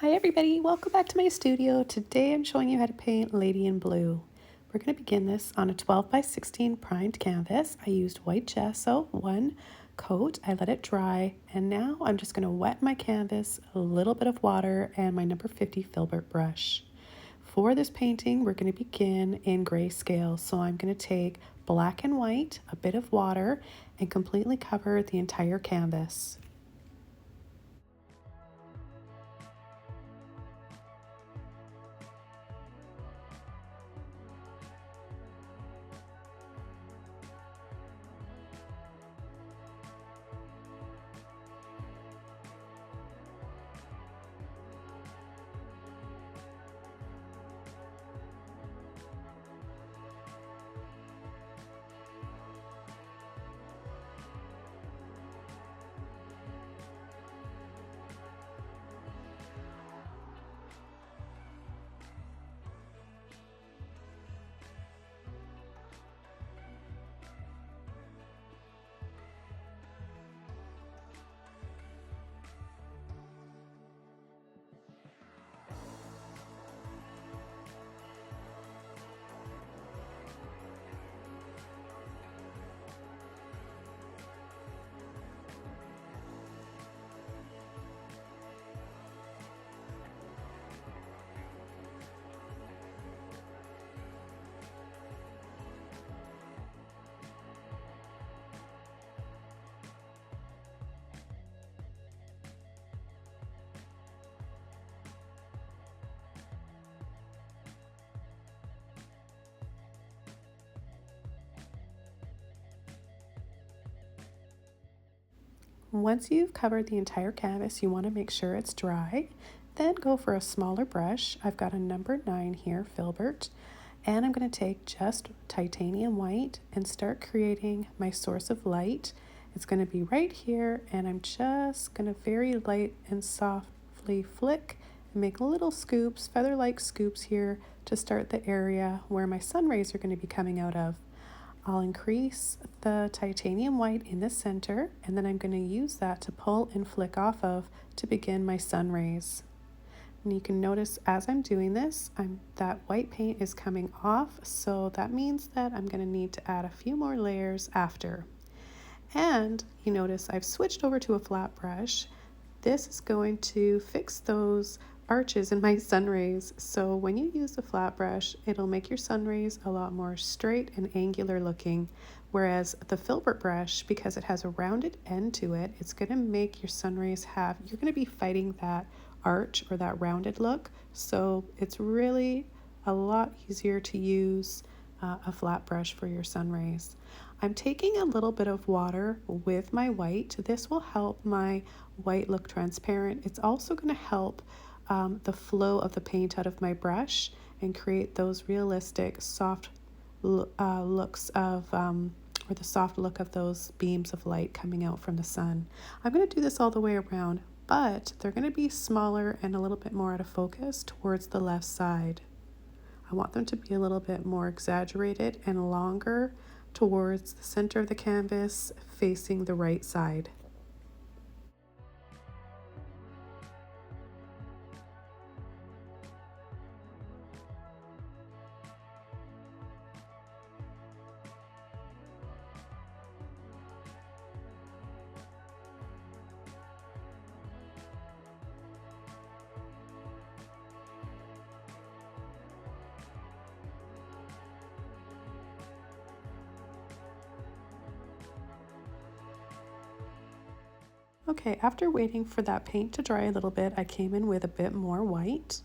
Hi everybody, welcome back to my studio. Today I'm showing you how to paint Lady in Blue. We're going to begin this on a 12 by 16 primed canvas. I used white gesso, one coat, I let it dry, and now I'm just going to wet my canvas, a little bit of water, and my number 50 Filbert brush. For this painting, we're going to begin in grayscale, so I'm going to take black and white, a bit of water, and completely cover the entire canvas. Once you've covered the entire canvas, you want to make sure it's dry. Then go for a smaller brush. I've got a number 9 here, Filbert, and I'm going to take just titanium white and start creating my source of light. It's going to be right here, and I'm just going to very light and softly flick and make little scoops, feather-like scoops here to start the area where my sun rays are going to be coming out of. I'll increase the titanium white in the center, and then I'm going to use that to pull and flick off of to begin my sun rays. And you can notice as I'm doing this, that white paint is coming off, so that means that I'm going to need to add a few more layers after. And you notice I've switched over to a flat brush. This is going to fix those arches in my sun rays, so when you use the flat brush, it'll make your sun rays a lot more straight and angular looking, whereas the Filbert brush, because it has a rounded end to it, it's going to make your sun rays you're going to be fighting that arch or that rounded look, so it's really a lot easier to use a flat brush for your sun rays. I'm taking a little bit of water with my white. This will help my white look transparent. It's also going to help the flow of the paint out of my brush and create those realistic soft looks of or the soft look of those beams of light coming out from the sun. I'm going to do this all the way around, but they're going to be smaller and a little bit more out of focus towards the left side. I want them to be a little bit more exaggerated and longer towards the center of the canvas facing the right side. Okay, after waiting for that paint to dry a little bit, I came in with a bit more white.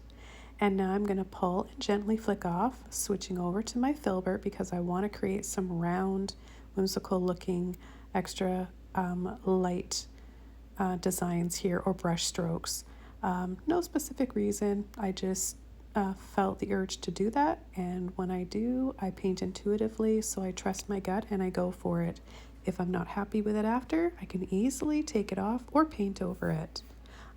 And now I'm going to pull and gently flick off, switching over to my Filbert because I want to create some round, whimsical looking, extra light designs here or brush strokes. No specific reason, I just felt the urge to do that, and when I do, I paint intuitively, so I trust my gut and I go for it. If I'm not happy with it after, I can easily take it off or paint over it.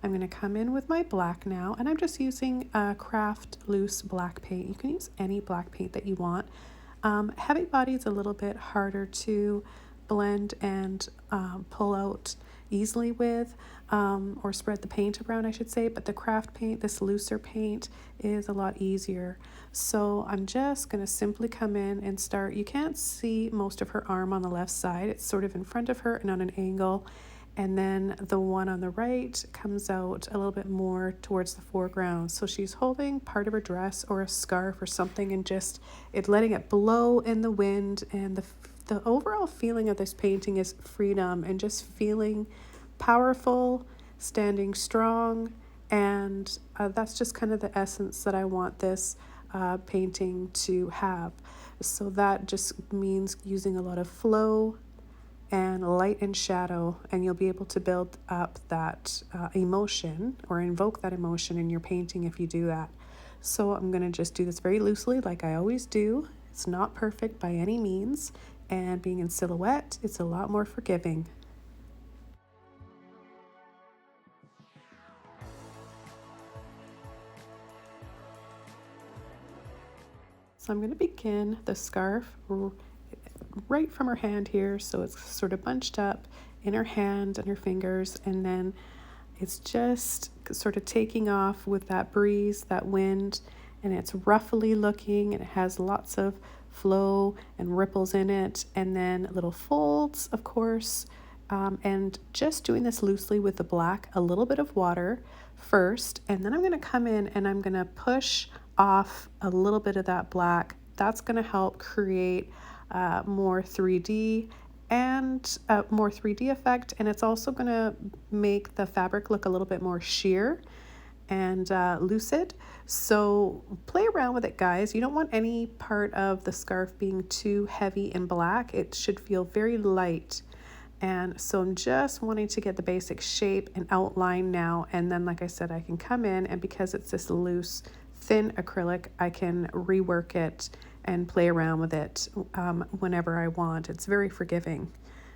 I'm going to come in with my black now, and I'm just using a craft loose black paint. You can use any black paint that you want. Heavy body is a little bit harder to blend and pull out easily with, or spread the paint around, I should say, but the craft paint, this looser paint, is a lot easier. So I'm just going to simply come in and start. You can't see most of her arm on the left side. It's sort of in front of her and on an angle. And then the one on the right comes out a little bit more towards the foreground. So she's holding part of her dress or a scarf or something and just letting it blow in the wind. And the overall feeling of this painting is freedom and just feeling powerful, standing strong. And that's just kind of the essence that I want this painting to have. So that just means using a lot of flow and light and shadow, and you'll be able to build up that emotion or invoke that emotion in your painting if you do that. So I'm going to just do this very loosely like I always do. It's not perfect by any means, and being in silhouette, it's a lot more forgiving. So I'm going to begin the scarf right from her hand here, so it's sort of bunched up in her hand and her fingers, and then it's just sort of taking off with that breeze, that wind, and it's ruffly looking, and it has lots of flow and ripples in it, and then little folds, of course, and just doing this loosely with the black, a little bit of water first, and then I'm going to come in and I'm going to push off a little bit of that black. That's going to help create more 3D and more 3D effect, and it's also going to make the fabric look a little bit more sheer and lucid. So play around with it, guys. You don't want any part of the scarf being too heavy and black. It should feel very light. And so I'm just wanting to get the basic shape and outline now, and then like I said, I can come in, and because it's this loose thin acrylic, I can rework it and play around with it whenever I want. It's very forgiving.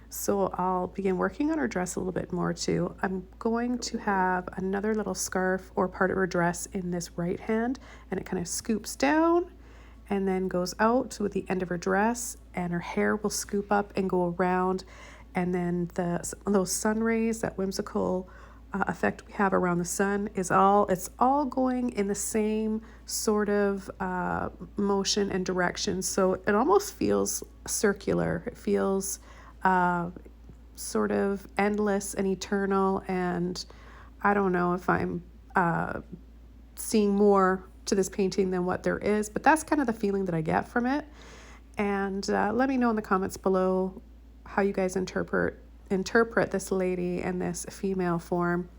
So I'll begin working on her dress a little bit more too. I'm going to have another little scarf or part of her dress in this right hand, and it kind of scoops down and then goes out with the end of her dress, and her hair will scoop up and go around, and then those sun rays, that whimsical effect we have around the sun, it's all going in the same sort of motion and direction. So it almost feels circular. It feels sort of endless and eternal, and I don't know if I'm seeing more to this painting than what there is, but that's kind of the feeling that I get from it. And let me know in the comments below how you guys interpret this lady and this female form.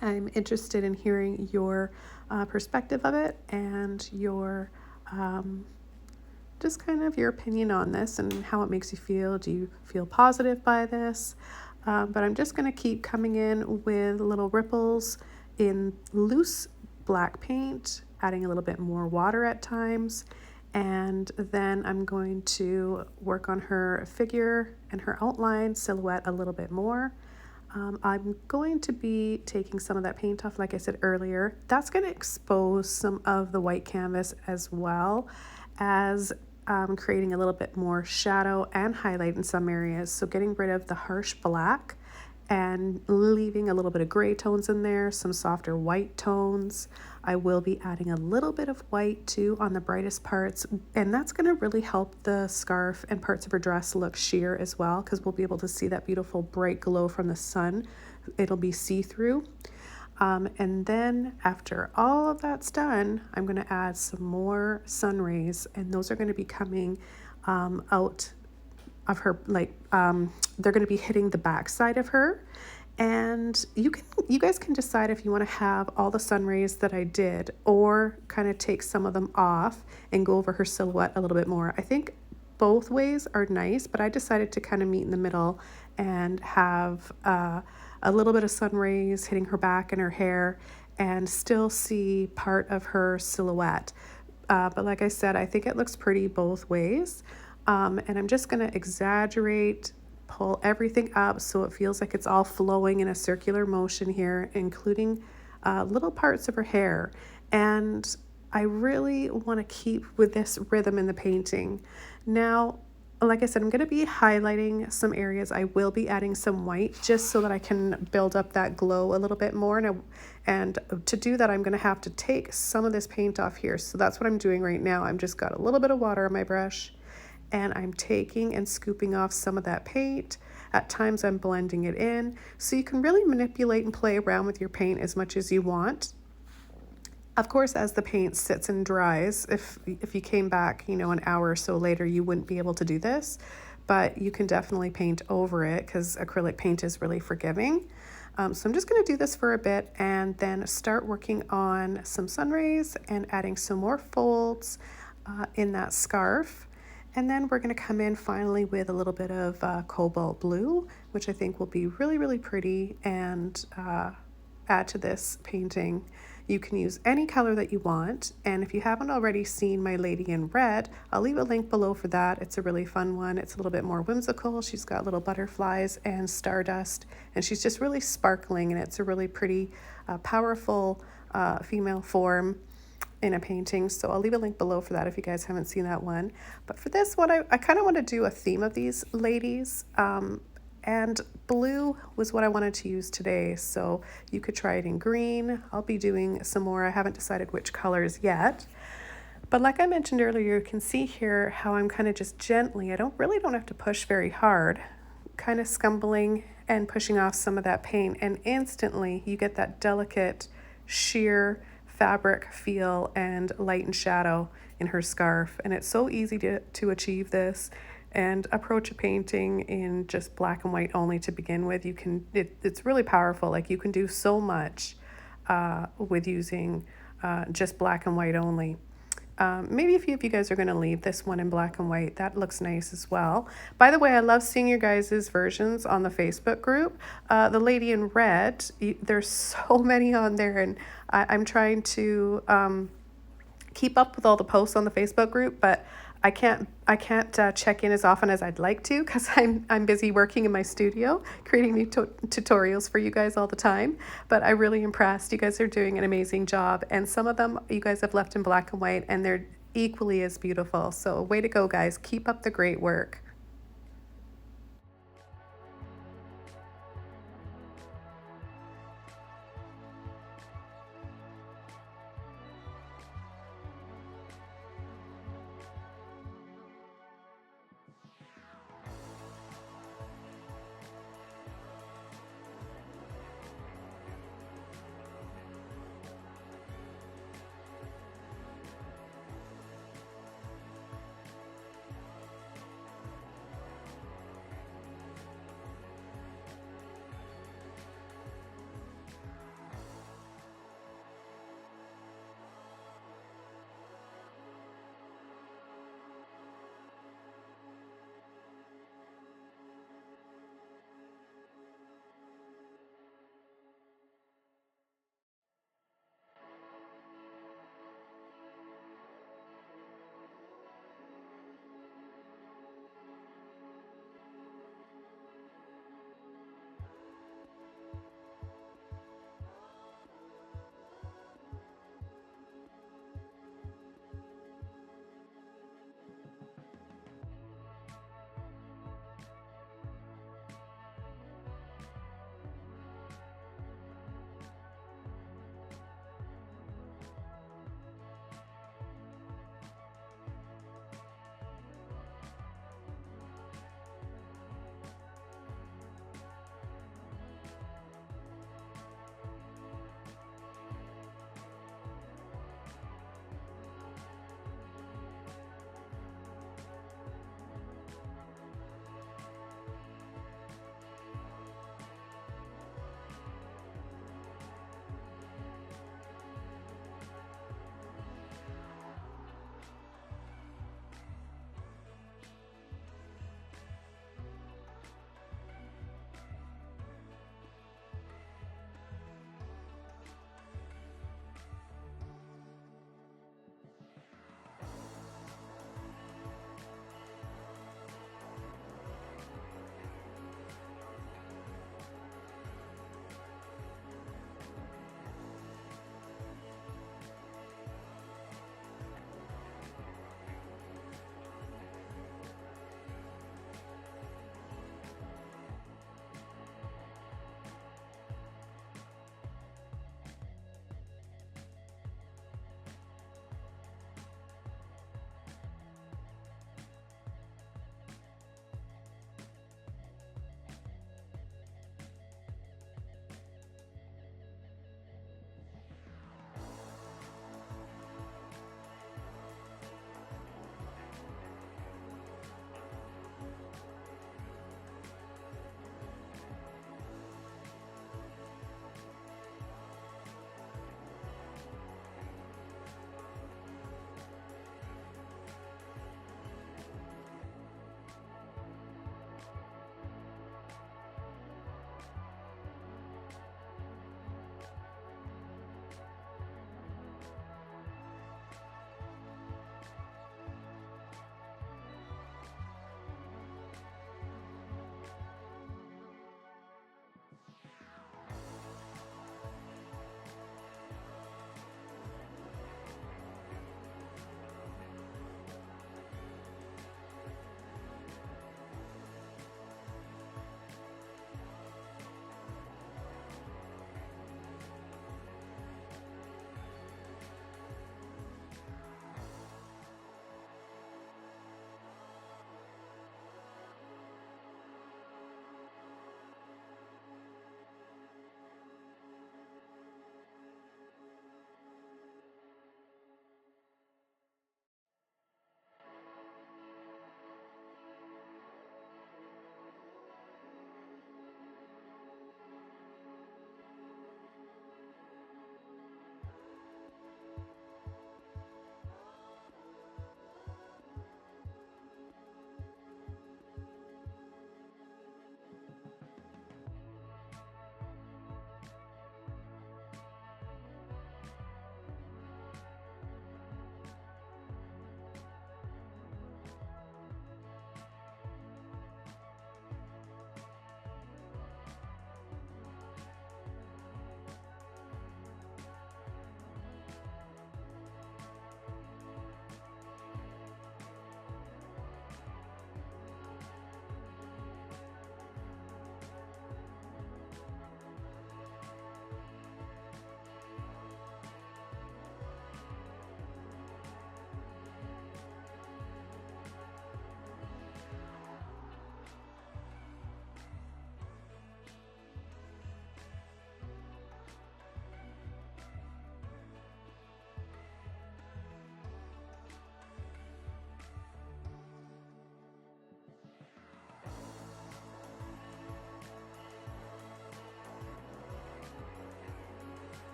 I'm interested in hearing your perspective of it and your just kind of your opinion on this and how it makes you feel. Do you feel positive by this? But I'm just going to keep coming in with little ripples in loose black paint, adding a little bit more water at times, and then I'm going to work on her figure and her outline silhouette a little bit more. I'm going to be taking some of that paint off, like I said earlier. That's going to expose some of the white canvas as well as creating a little bit more shadow and highlight in some areas. So getting rid of the harsh black and leaving a little bit of gray tones in there, some softer white tones. I will be adding a little bit of white too on the brightest parts, and that's going to really help the scarf and parts of her dress look sheer as well, because we'll be able to see that beautiful bright glow from the sun. It'll be see-through. And then after all of that's done, I'm going to add some more sun rays, and those are going to be coming out of her, like they're going to be hitting the back side of her. And you guys can decide if you want to have all the sun rays that I did, or kind of take some of them off and go over her silhouette a little bit more. I think both ways are nice, but I decided to kind of meet in the middle and have a little bit of sun rays hitting her back and her hair, and still see part of her silhouette. But like I said, I think it looks pretty both ways. And I'm just going to exaggerate, pull everything up so it feels like it's all flowing in a circular motion here, including little parts of her hair. And I really want to keep with this rhythm in the painting. Now, like I said, I'm going to be highlighting some areas. I will be adding some white just so that I can build up that glow a little bit more. And to do that, I'm going to have to take some of this paint off here. So that's what I'm doing right now. I'm just got a little bit of water on my brush and I'm taking and scooping off some of that paint. At times I'm blending it in. So you can really manipulate and play around with your paint as much as you want. Of course, as the paint sits and dries, if you came back, you know, an hour or so later, you wouldn't be able to do this, but you can definitely paint over it because acrylic paint is really forgiving. So I'm just going to do this for a bit and then start working on some sun rays and adding some more folds in that scarf. And then we're going to come in finally with a little bit of cobalt blue, which I think will be really, really pretty and add to this painting. You can use any color that you want, and if you haven't already seen my lady in red, I'll leave a link below for that. It's a really fun one. It's a little bit more whimsical. She's got little butterflies and stardust, and she's just really sparkling, and it's a really pretty, powerful female form in a painting. So I'll leave a link below for that if you guys haven't seen that one. But for this one, I kind of want to do a theme of these ladies. And blue was what I wanted to use today, so you could try it in green. I'll be doing some more. I haven't decided which colors yet. But like I mentioned earlier, you can see here how I'm kind of just gently, I don't have to push very hard, kind of scumbling and pushing off some of that paint, and instantly you get that delicate, sheer fabric feel and light and shadow in her scarf. And it's so easy to achieve this and approach a painting in just black and white only to begin with. It's really powerful. Like, you can do so much with using just black and white only. Maybe a few of you guys are going to leave this one in black and white. That looks nice as well. By the way, I love seeing your guys' versions on the Facebook group. The lady in red, there's so many on there, and I'm trying to keep up with all the posts on the Facebook group, but I can't check in as often as I'd like to because I'm busy working in my studio, creating new tutorials for you guys all the time. But I'm really impressed. You guys are doing an amazing job, and some of them you guys have left in black and white, and they're equally as beautiful. So way to go, guys. Keep up the great work.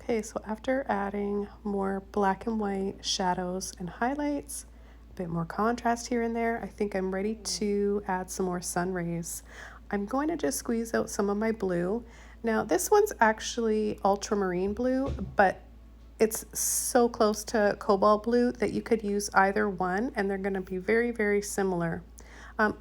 Okay, so after adding more black and white shadows and highlights, a bit more contrast here and there, I think I'm ready to add some more sun rays. I'm going to just squeeze out some of my blue. Now this one's actually ultramarine blue, but it's so close to cobalt blue that you could use either one and they're going to be very, very similar.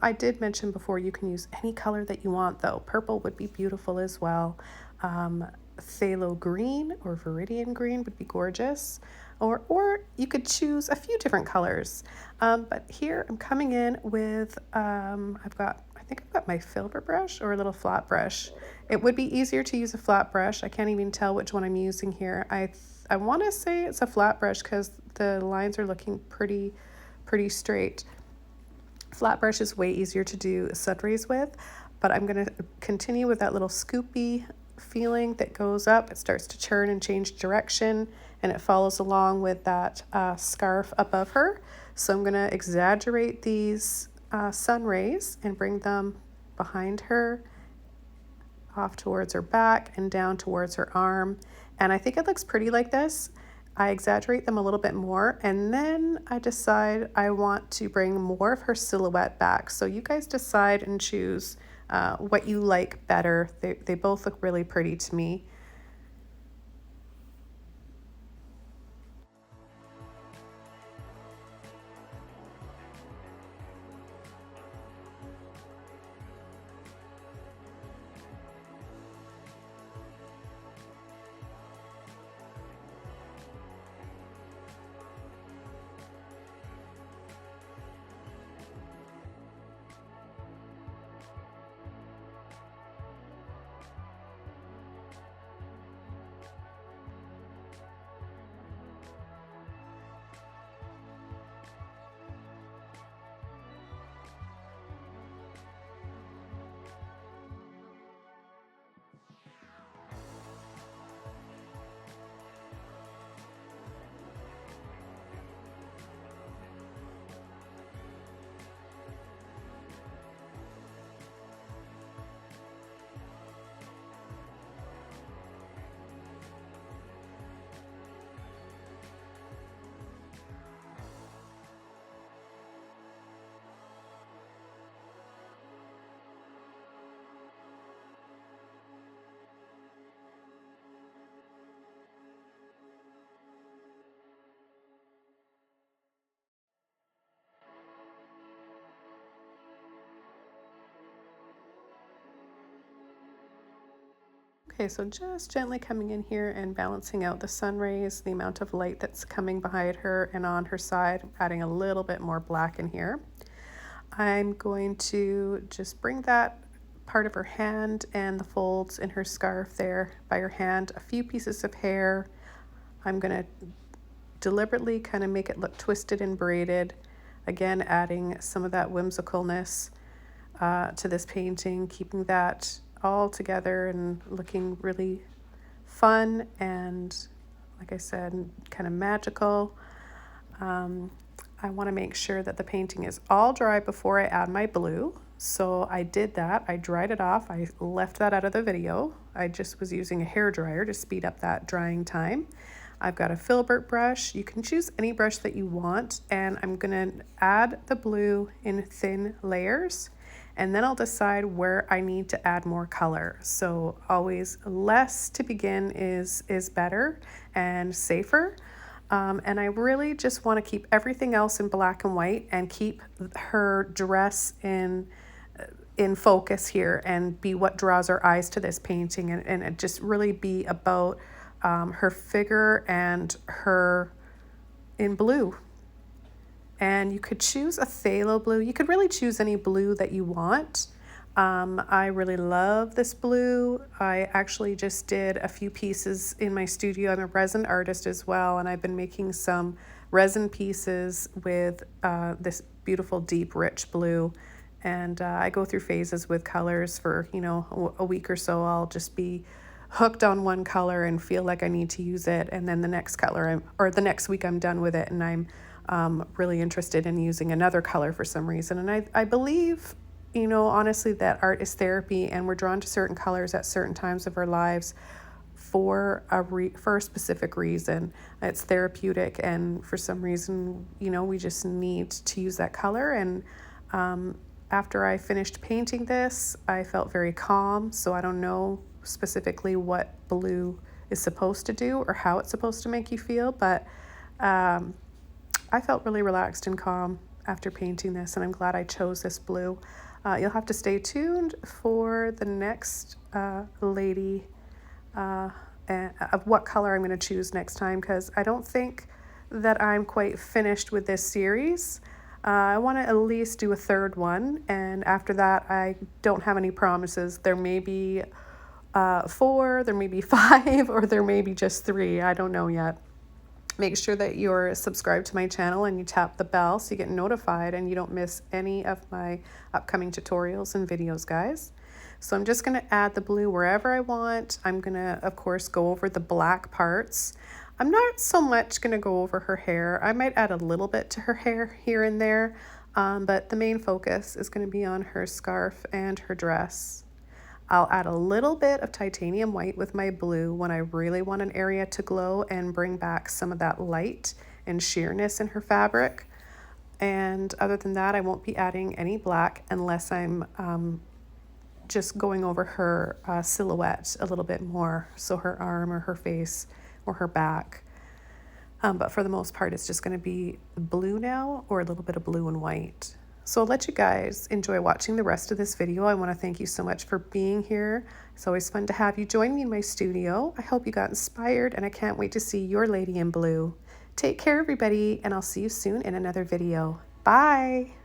I did mention before you can use any color that you want though. Purple would be beautiful as well. Phthalo green or viridian green would be gorgeous. Or you could choose a few different colors. But here I'm coming in with, I think I've got my Filbert brush or a little flat brush. It would be easier to use a flat brush. I can't even tell which one I'm using here. I want to say it's a flat brush because the lines are looking pretty straight. Flat brush is way easier to do sun rays with, but I'm going to continue with that little scoopy feeling that goes up. It starts to turn and change direction, and it follows along with that scarf above her. So I'm going to exaggerate these sun rays and bring them behind her, off towards her back and down towards her arm. And I think it looks pretty like this. I exaggerate them a little bit more, and then I decide I want to bring more of her silhouette back. So you guys decide and choose what you like better. They both look really pretty to me. Okay, so just gently coming in here and balancing out the sun rays, the amount of light that's coming behind her and on her side, adding a little bit more black in here. I'm going to just bring that part of her hand and the folds in her scarf there by her hand, a few pieces of hair. I'm going to deliberately kind of make it look twisted and braided. Again, adding some of that whimsicalness to this painting, keeping that all together and looking really fun and, like I said, kind of magical. I want to make sure that the painting is all dry before I add my blue. So I did that. I dried it off. I left that out of the video. I just was using a hair dryer to speed up that drying time. I've got a Filbert brush. You can choose any brush that you want, and I'm going to add the blue in thin layers, and then I'll decide where I need to add more color. So always less to begin is better and safer. And I really just want to keep everything else in black and white and keep her dress in focus here and be what draws our eyes to this painting, and it just really be about her figure and her in blue. And you could choose a phthalo blue. You could really choose any blue that you want. I really love this blue. I actually just did a few pieces in my studio. I'm a resin artist as well, and I've been making some resin pieces with this beautiful deep rich blue. And I go through phases with colors for, a week or so. I'll just be hooked on one color and feel like I need to use it, and then the next the next week I'm done with it and I'm really interested in using another color for some reason. And I believe, honestly, that art is therapy, and we're drawn to certain colors at certain times of our lives for a specific reason. It's therapeutic, and for some reason, you know, we just need to use that color. And after I finished painting this, I felt very calm. So I don't know specifically what blue is supposed to do or how it's supposed to make you feel, but I felt really relaxed and calm after painting this, and I'm glad I chose this blue. You'll have to stay tuned for the next lady of what color I'm going to choose next time, because I don't think that I'm quite finished with this series. I want to at least do a third one, and after that I don't have any promises. There may be 4, there may be 5, or there may be just 3. I don't know yet. Make sure that you're subscribed to my channel and you tap the bell so you get notified and you don't miss any of my upcoming tutorials and videos, guys. So I'm just going to add the blue wherever I want. I'm going to, of course, go over the black parts. I'm not so much going to go over her hair. I might add a little bit to her hair here and there, but the main focus is going to be on her scarf and her dress. I'll add a little bit of titanium white with my blue when I really want an area to glow and bring back some of that light and sheerness in her fabric. And other than that, I won't be adding any black unless I'm just going over her silhouette a little bit more, so her arm or her face or her back. But for the most part, it's just going to be blue now, or a little bit of blue and white. So I'll let you guys enjoy watching the rest of this video. I want to thank you so much for being here. It's always fun to have you join me in my studio. I hope you got inspired, and I can't wait to see your lady in blue. Take care, everybody, and I'll see you soon in another video. Bye!